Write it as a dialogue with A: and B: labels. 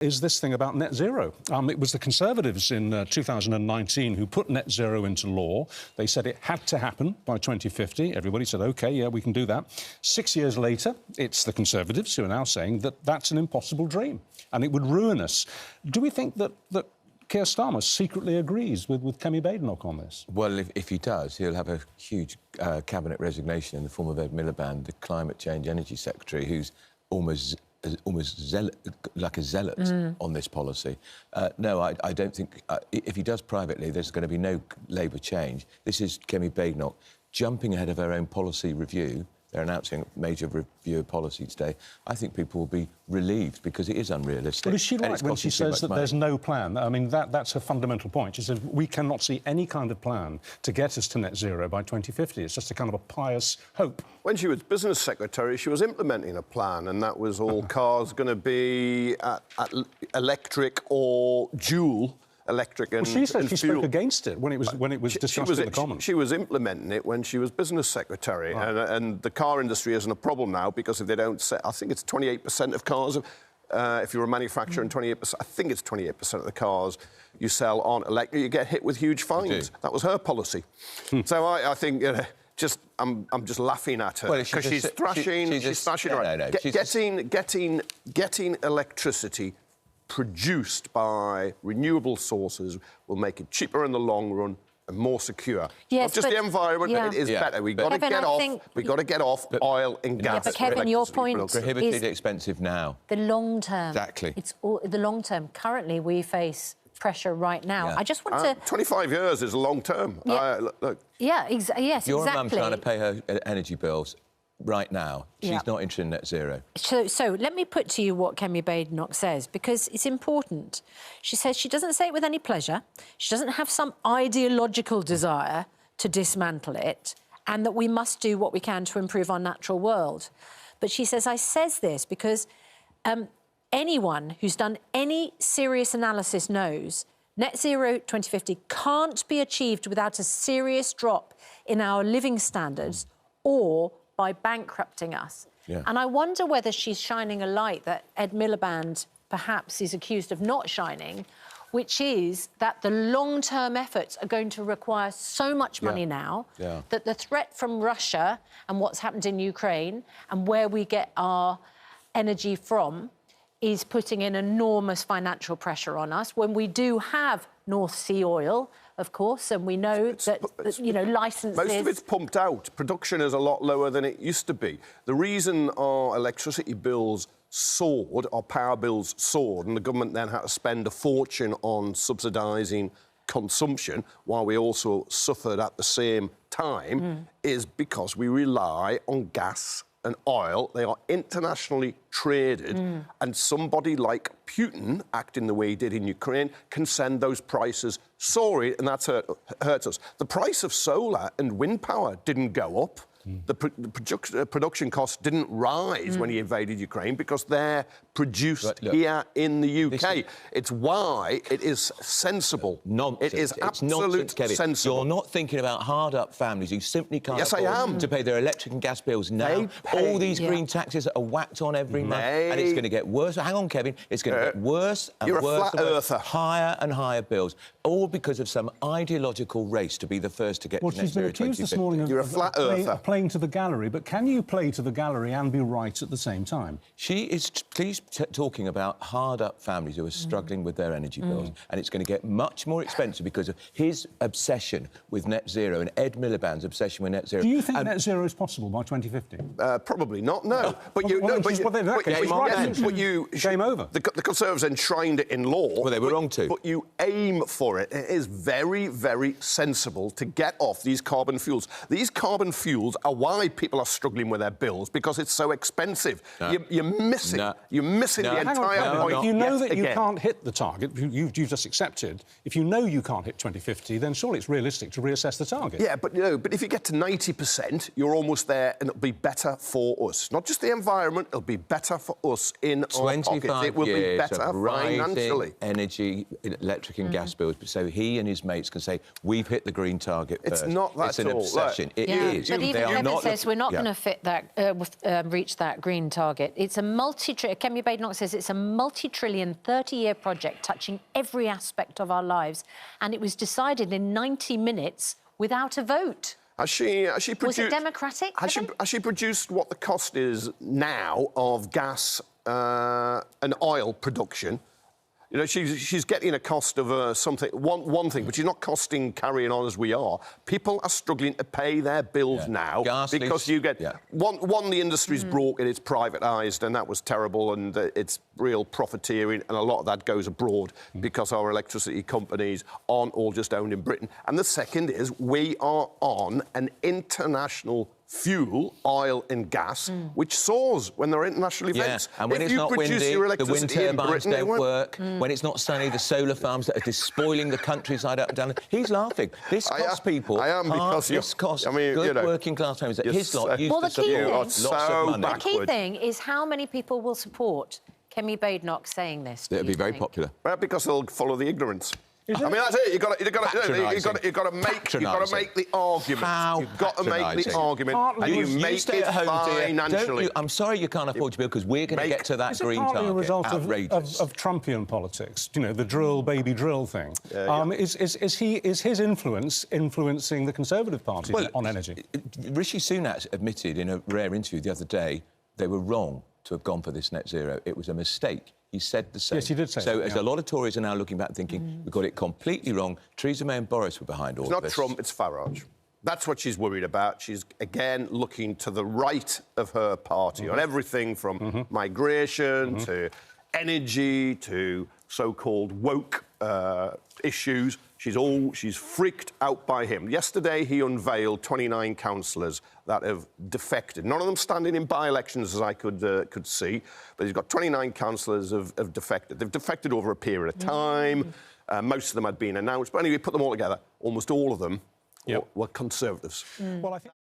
A: is this thing about net zero. It was the Conservatives in 2019 who put net zero into law. They said it had to happen by 2050. Everybody said, OK, yeah, we can do that. 6 years later, it's the Conservatives who are now saying that that's an impossible dream and it would ruin us. Do we think that Keir Starmer secretly agrees with Kemi Badenoch on this?
B: Well, if he does, he'll have a huge cabinet resignation in the form of Ed Miliband, the Climate Change Energy Secretary, who's almost like a zealot on this policy. No, I don't think... if he does privately, there's going to be no Labour change. This is Kemi Badenoch jumping ahead of her own policy review. They're announcing a major review of policy today. I think people will be relieved because it is unrealistic.
A: But is she right when she says that there's no plan? I mean, that's her fundamental point. She says we cannot see any kind of plan to get us to net zero by 2050. It's just a kind of a pious hope.
C: When she was business secretary, she was implementing a plan, and that was all cars going to be at electric or dual electric and
A: she said she
C: fuel.
A: spoke against it when it was discussed in the Commons.
C: She was implementing it when she was business secretary, right. and the car industry isn't a problem now because if they don't set, I think it's 28% of cars. If you're a manufacturer, and 28%, I think it's 28% of the cars you sell on electric, you get hit with huge fines. That was her policy. So I think. I'm just laughing at her because she's thrashing. She's thrashing around. Getting electricity produced by renewable sources will make it cheaper in the long run and more secure.
D: Yes,
C: not just the environment, but it is better. We've got to get off. We've got to get off oil and gas.
D: Yeah, but Kevin, your point
B: prohibitively expensive now.
D: The long term.
B: Exactly.
D: It's all, the long term. Currently, we face pressure right now. I just want to...
C: 25 years is long term.
D: Yeah.
C: Look.
D: Yeah, yes,
B: Your
D: exactly.
B: mum trying to pay her energy bills right now. She's not interested in net zero.
D: So let me put to you what Kemi Badenoch says, because it's important. She says she doesn't say it with any pleasure. She doesn't have some ideological desire to dismantle it, and that we must do what we can to improve our natural world. But she says, I says this because anyone who's done any serious analysis knows net zero 2050 can't be achieved without a serious drop in our living standards or by bankrupting us. Yeah. And I wonder whether she's shining a light that Ed Miliband perhaps is accused of not shining, which is that the long-term efforts are going to require so much money now that the threat from Russia and what's happened in Ukraine and where we get our energy from is putting in enormous financial pressure on us when we do have North Sea oil, of course, and we know that, you know, licences...
C: Most of it's pumped out. Production is a lot lower than it used to be. The reason our electricity bills soared, our power bills soared, and the government then had to spend a fortune on subsidising consumption, while we also suffered at the same time, is because we rely on gas and oil. They are internationally traded, and somebody like Putin, acting the way he did in Ukraine, can send those prices soaring, and that's hurts us. The price of solar and wind power didn't go up. The production costs didn't rise when he invaded Ukraine because they're produced here in the UK. It's why it is sensible.
B: Nonsense.
C: It is absolute sensible.
B: You're not thinking about hard-up families who simply can't afford to pay their electric and gas bills now. All these green taxes are whacked on every month, and it's going to get worse. Hang on, Kevin. It's going to get worse and
C: You're
B: worse.
C: A flat earther.
B: Higher and higher bills, all because of some ideological race to be the first to get to net
A: she's been
B: zero
A: accused this morning
C: You're a flat earther.
A: Playing to the gallery, but can you play to the gallery and be right at the same time?
B: She is talking about hard-up families who are struggling with their energy bills, and it's going to get much more expensive because of his obsession with net zero and Ed Miliband's obsession with net zero.
A: Do you think net zero is possible by 2050?
C: Probably not, no.
A: Game over.
C: The Conservatives enshrined it in law.
B: Well, they were wrong to.
C: But you aim for it. It is very, very sensible to get off these carbon fuels. These carbon fuels are why people are struggling with their bills, because it's so expensive. You're missing the entire point.
A: If you know that you can't hit the target, you've just accepted, if you know you can't hit 2050, then surely it's realistic to reassess the target.
C: Yeah, but if you get to 90%, you're almost there, and it'll be better for us. Not just the environment, it'll be better for us in our pockets. It will be better financially.
B: Energy, electric and gas bills, so he and his mates can say, we've hit the green target first.
C: It's not that
B: It's an obsession. It is.
D: But even Kevin says we're not going to fit that, reach that green target. It's a Kemi Badenoch says it's a multi-trillion, 30-year project touching every aspect of our lives, and it was decided in 90 minutes without a vote.
C: Has she produced...
D: Was it democratic?
C: Has she produced what the cost is now of gas and oil production? You know, she's getting a cost of one thing, but she's not costing carrying on as we are. People are struggling to pay their bills now because you get... One, the industry's broken, it's privatised, and that was terrible, and it's real profiteering, and a lot of that goes abroad because our electricity companies aren't all just owned in Britain. And the second is we are on an international fuel, oil and gas, which soars when there are international events.
B: And when it's not windy, the wind turbines don't work. When it's not sunny, the solar farms that are despoiling the countryside up and down. He's laughing. This costs people.
C: I am, because
B: this costs good working class families. His lot used to support lots of money.
D: The key thing is how many people will support Kemi Badenoch saying this.
B: It'll be very popular.
C: Well, because they'll follow the ignorance. I mean, that's it. You've got to make the argument. You've got to make the argument, and you make it financially.
B: I'm sorry you can't afford to build, because we're going to get to that green target.
A: Is it partly a result of Trumpian politics? You know, the drill, baby, drill thing. Is his influence influencing the Conservative Party on energy?
B: Rishi Sunak admitted in a rare interview the other day they were wrong to have gone for this net zero. It was a mistake. He said the same.
A: Yes, he did say
B: so.
A: that,
B: As a lot of Tories are now looking back and thinking, we got it completely wrong. Theresa May and Boris were behind all of this.
C: It's not Trump, it's Farage. That's what she's worried about. She's, again, looking to the right of her party on everything from migration to energy to so-called woke issues. She's freaked out by him. Yesterday, he unveiled 29 councillors that have defected. None of them standing in by-elections, as I could see, but he's got 29 councillors have defected. They've defected over a period of time. Most of them had been announced. But anyway, put them all together. Almost all of them were Conservatives.
A: Well, I think...